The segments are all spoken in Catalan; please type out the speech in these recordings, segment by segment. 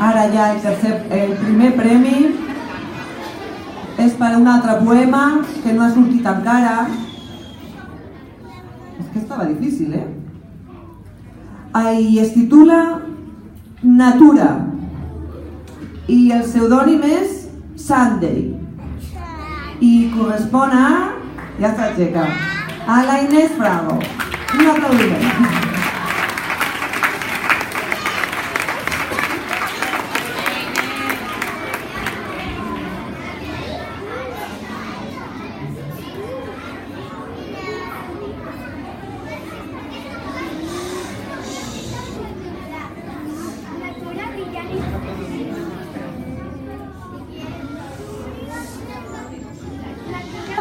Ara ja el primer premi és per un altre poema que no ha sortit encara. És que estava difícil, I es titula Natura i el pseudònim és Sunday i correspon a... ja s'aixeca, a la Inés Frago. Un aplaudiment.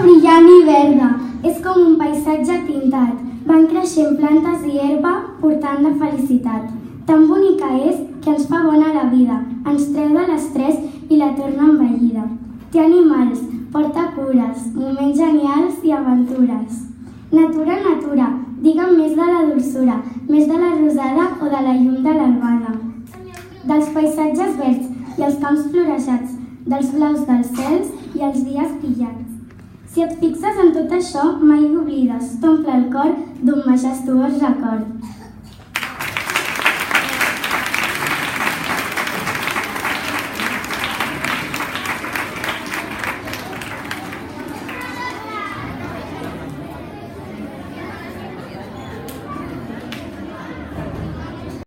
Brillant i verda, és com un paisatge tintat. Van creixent plantes i herba portant la felicitat. Tan bonica és que ens fa bona la vida, ens treu de l'estrès i la torna envellida. Té animals, porta cures, moments genials i aventures. Natura, natura, digue'm més de la dolçura, més de la rosada o de la llum de l'albada. Dels paisatges verds i els camps florejats, dels blaus dels cels i els dies brillants. Si et fixes en tot això, mai l'oblides, t'omple el cor d'un majestuós record.